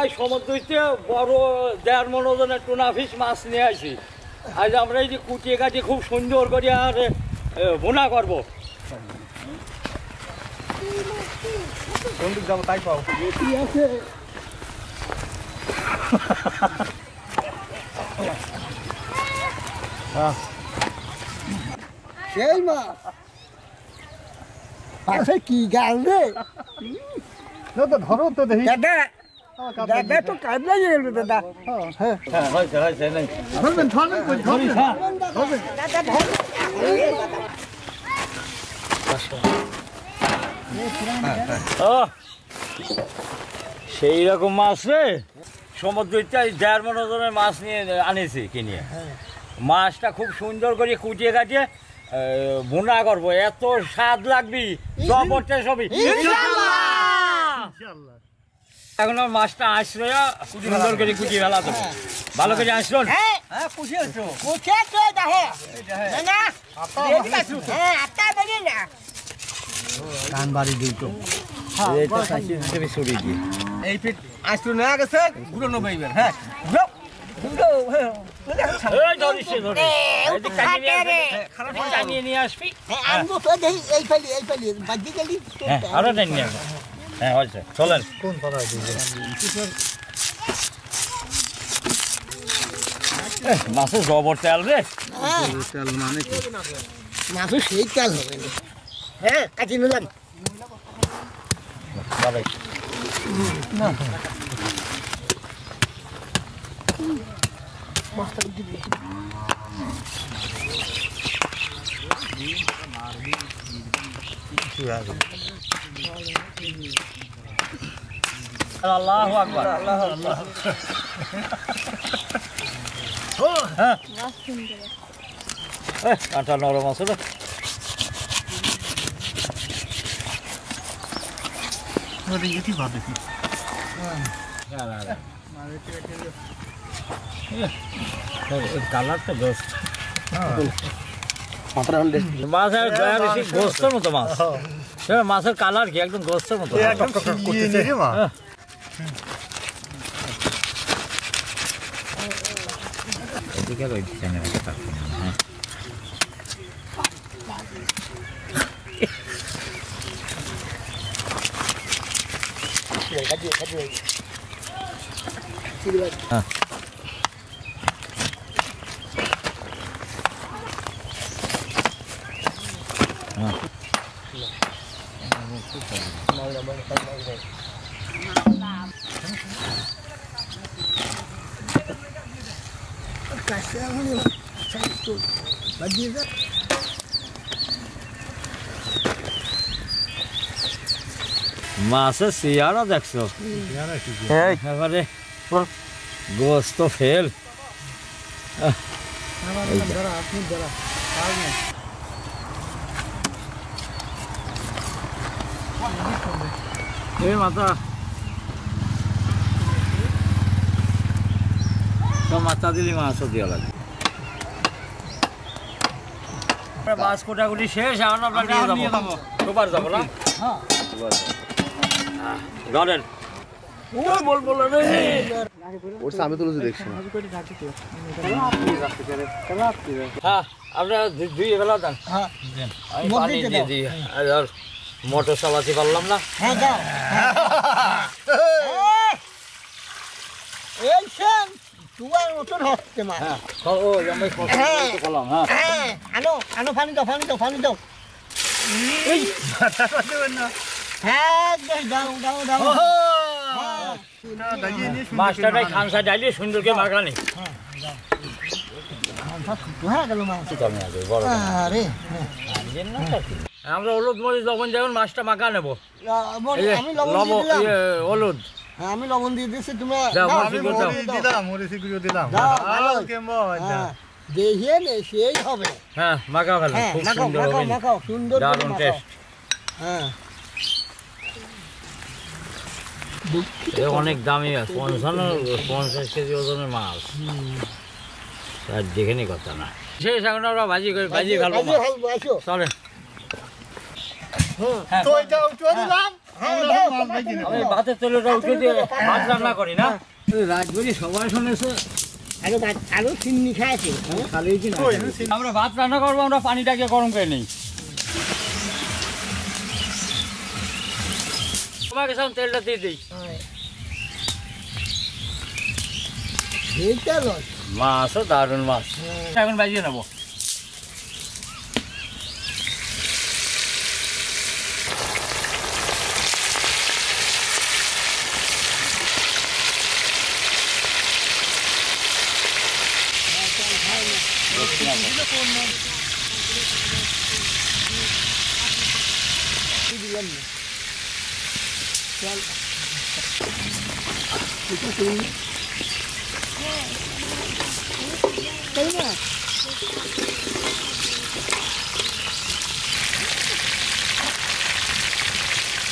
ভাই সমুদ্রতে বড় 1.5 মণ ওজনের টুনা ফিশ মাছ নিয়ে আসি। আজ আমরা এই যে কুটিয়ে কাটিয়ে খুব সুন্দর করে আর ভুনা করবো। যাবো তাই পাও আছে সেই মাছ আছে কি গাল রে তো ধরো তো দেখি দাদা দাদা তো কাজে গেল দাদা হ্যাঁ হ্যাঁ হইছে হইছে নাই ধরবেন ধরবেন ধরি হ্যাঁ ধরবেন দাদা ধর সেই রকম মাছ রে সমুদ্রটা 1.5 মণ ওজনের মাছ নিয়ে আনেছি কিনে। মাছটা খুব সুন্দর করে কুটিয়ে কাটিয়ে ভুনা করবো, এত স্বাদ লাগবি জবরদস্ত সবই এখন মাছটা আসলো সুন্দর করে কুটিয়ে ফেলা দেবো। ভালো করে আসলো কান বাড়ি দিই তো এই ফিট আসলো না গেছে ঘুরো নবাইবেন। হ্যাঁ চলেন মাছের জবর তেল রে তেল মানে কি মাছের সেই তেল হবে না। হ্যাঁ কাটি নিলাম না আল্লাহু আকবার আল্লাহু আকবার। হ্যাঁ কাঁটা নরম আছে না কালারটা বেস্ট মাছের গোস্তের মতো মাছ। মাছের কালার কি একদম গোস্তের মতো এদিকে রয়েছে মাছের চেহারা দেখছো এবারে গোস্ত ফেল মাথা মাথা দিলি মাছও দেওয়া লাগে। মাছ কোটাকুটি শেষ এখন আমরা নিয়ে যাবো দুবার যাবো না গার্ডেন আমি তো দেখছি হ্যাঁ আমরা ধুয়ে ফেলা দেন আমি পানি দিয়ে দিই আর মোটর চালাতে পারলাম না। মাছটাই খানসা ডাইলে সুন্দরকে মাখানি আমরা হলুদ মরিচ লবণ যেমন মাছটা মাখা নেবো হলুদ আমি লবণ দিয়ে দিচ্ছি তুমি দেখিয়ে নে সেই হবে। হ্যাঁ মাখা ফেলো খুব সুন্দর হবে সুন্দর দারুণ টেস্ট। হ্যাঁ অনেক দামি 50 কেজি ওজনের মাছ আর যেখানে কথা না শেষ এখন আমরা ভাজি করে ভাজি ফেলবো চলে। আমি ভাতের তেলটা উঠে দিয়ে ভাত রান্না করি না রাজবাড়ি সবাই শুনেছে আরো চিনি খাইছে আমরা ভাত রান্না করবো আমরা পানিটাকে গরম করে নিই তোমাকে সব তেলটা দিয়ে দিই মাছও দারুণ মাছ এখন বাজিয়ে নেবো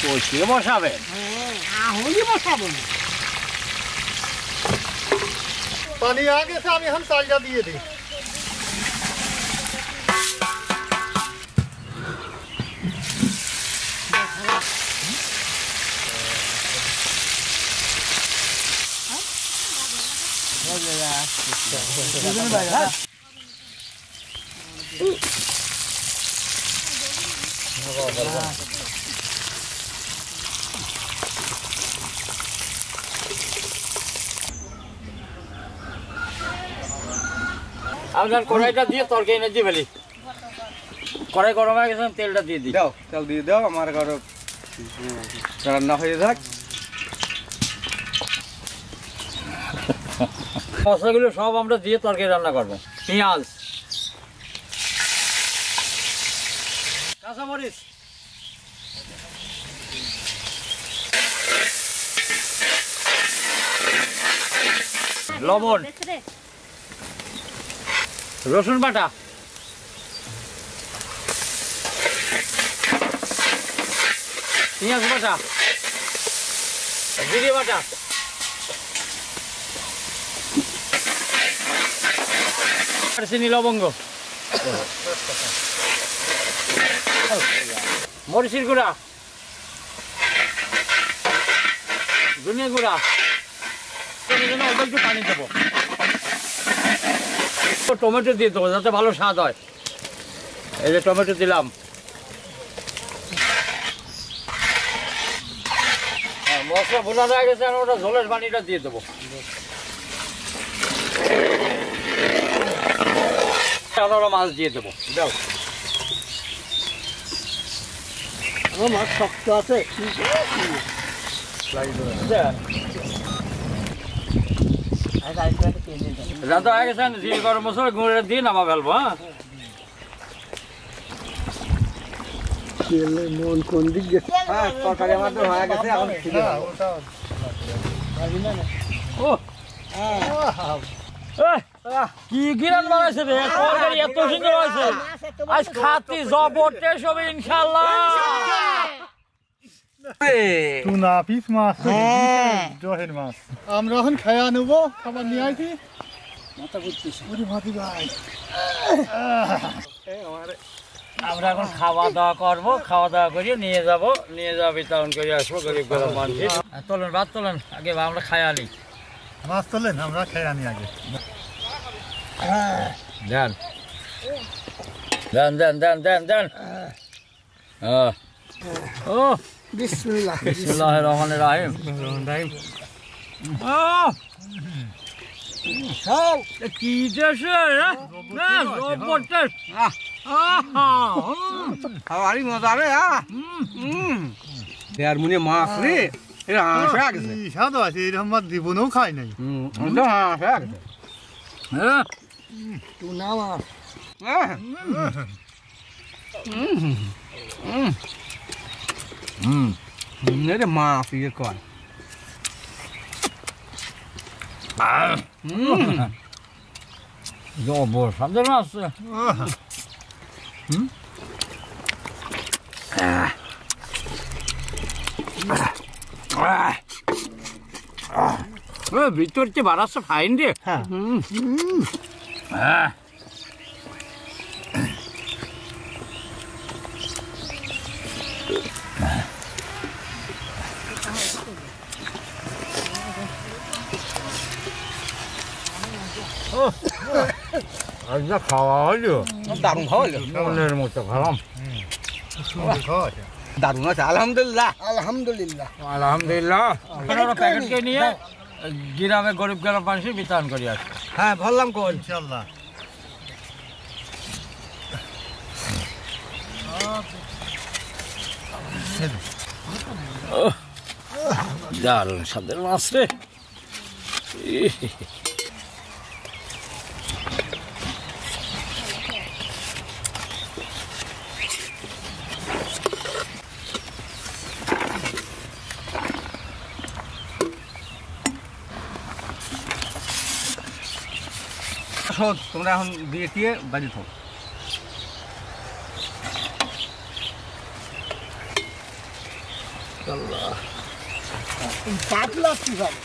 কষিয়ে বসাবে पानी आ गया था हम ताजा दिए थे আমি কড়াইটা দিয়ে তরকারি এনে দিয়ে ফেলি কড়াই গরম হয়ে গেছে তেলটা দিয়ে দিই দাও তেল দিয়ে দাও আমার ঘরে রান্না হয়ে যাক মশলাগুলো সব আমরা দিয়ে তরকারি রান্না করবো পেঁয়াজ কাঁচামরিচ লবণ রসুন বাটা পেঁয়াজ বাটা জিরে বাটা চিনি লবঙ্গ মরিচের গুঁড়া ধনিয়া গুঁড়া অল্প একটু পানি দেবো টমেটো দিয়ে দেবো যাতে ভালো স্বাদ হয় এই যে টমেটো দিলাম হ্যাঁ মশলা ভোলা হয়ে গেছে আর ওটা ঝোলের পানিটা দিয়ে দেবো মাছ দিয়ে দেবো দাও আমার মাছ শক্ত আছে রান্না হয়ে গেছে জিরে গরম মশলা গুঁড়ে দিয়ে নামা ফেলবো হ্যাঁ মন কোন দিক গেছে হ্যাঁ তরকারি আমার তো হয়ে গেছে এখন খিদে কি গিরান বানাইছে রে তরকারি এত সুন্দর হয়েছে আজ খাতি জবরতে সব ইনশাআল্লাহ টুনা পিস মাছ জহের মাছ আমরা এখন খায়া নেব খাবার নিয়ে আইছি মাথা ঘুরতেছে ওরে ভাতি ভাই আমরা এখন খাওয়া দাওয়া করবো খাওয়া দাওয়া করে নিয়ে যাবো বিতরণ করে আসবো গরিব গরিব মানুষ তোলেন ভাত তোলেন আগে আমরা খাই আনি মাছ তোলেন আমরা খায়া নি আগে দেন দেন দেন দেন দেন দেন ও বিসমিল্লাহ বিসমিল্লাহির রহমানির রহিম কি দেশে খাওয়ারই মজা রে আর মনে মাছ রে এটা হাঁস হয়ে গেছে স্বাদ আছে এরকম মাছ জীবনেও খাই নাই হাঁস হয়ে গেছে টুনা মাছ এটা মাছ ইয়ে কর জবর সামনে মাছ ভিতর যে বাড়াচ্ছে ফাইন রে আচ্ছা খাওয়া হলো দারুণ খাওয়া হলো মনের মতো খেলাম দারুণ আছে আলহামদুলিল্লাহ আলহামদুলিল্লাহ আলহামদুলিল্লাহ প্যাকেটকে নিয়ে গ্রামে গরিব গরিব মানুষের বিতরণ করি আসছে হ্যাঁ বললাম কোন ইনশাআল্লাহ দারুণ স্বাদের মাছ রে তোমরা এখন দিয়ে দিয়ে বাজি থাকো পাতলা কি ভালো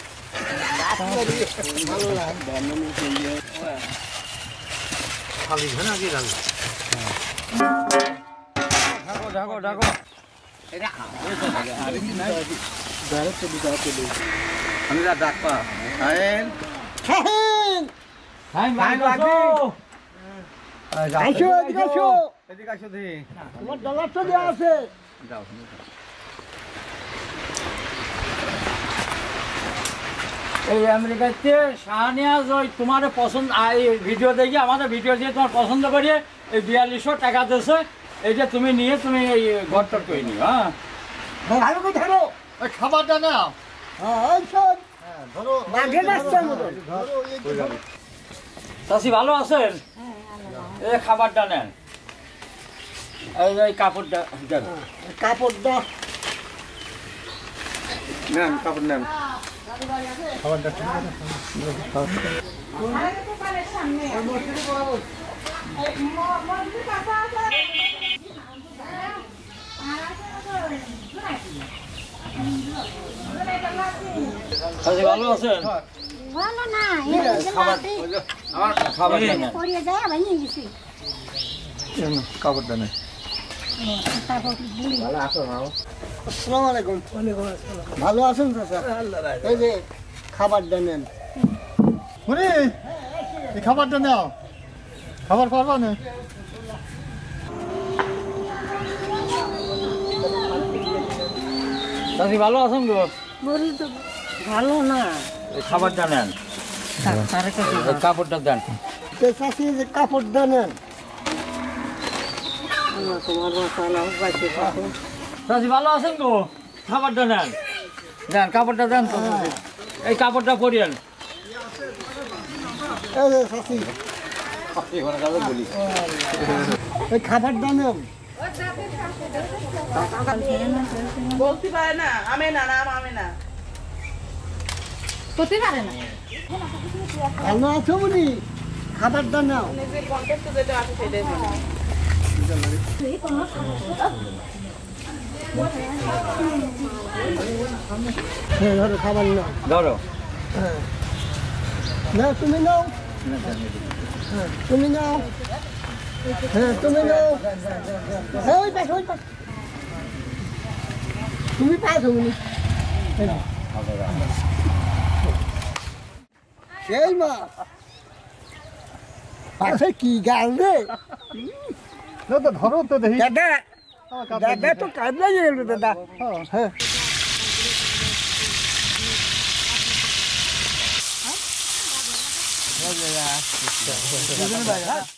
খালি ঘনা কি লাগবে ঢাকো ঢাকো ঢাকো আমি ডাকবা খায়েন আসো এদিকে আসো এদিকে আসো দি তোমার ডলারটা দেওয়া আছে যাও এই আমেরিকাতে শাহনিয়াজ ওই তোমার পছন্দ এই ভিডিও দেখে আমাদের ভিডিও দিয়ে তোমার পছন্দ করিয়ে এই 4200 টাকা দিয়েছে এই যে তুমি নিয়ে তুমি এই ঘরটা করে নিও হ্যাঁ ভালো করে ধরো ওই খাবারটা নাও হ্যাঁ এই শোন ধরো বাঘে যাচ্ছে মতো চাষি ভালো আছেন এই খাবারটা নেন এই কাপড়টা দেন কাপড় দাও নেন কাপড় নেন চাষি ভালো আছেন ভালো না আমার খাবারটা নেন পড়িয়ে যায় আবার নিয়ে গেছি কাপড়টা নেন তারপর বুড়ি আসসালামু আলাইকুম ভালো আছেন চাচা এই যে খাবারটা নেন বুড়ি এই খাবারটা নাও খাবার পারবা না চাষি ভালো আছেন গো বুড়ি তো ভালো না এই খাবারটা নেন এই কাপড়টা দেন চাষি যে কাপড়টা নেন চাষি ভালো আছেন গো খাবারটা নেন দেন কাপড়টা দেন তো এই কাপড়টা পরিয়েন এই যে চাষি এই খাবারটা নেন বলতে পারে না আমি না নাম আমি না করতে পারে না ভালো আছো বুড়ি খাবারটা নাও নিজের কন্ট্যাক্ট যেটা আছে সেটাই বলি হ্যাঁ ধরো খাবার নাও ধরো না তুমি নাও হ্যাঁ তুমি নাও হ্যাঁ তুমি নাও হ্যাঁ ওই পাশে ওই পাশে তুমি পাইছো উনি সেই মা পাশে কি গাল রে তো ধরো তো দেখি দাদা দাদা তো কাজে গেল দাদা হ্যাঁ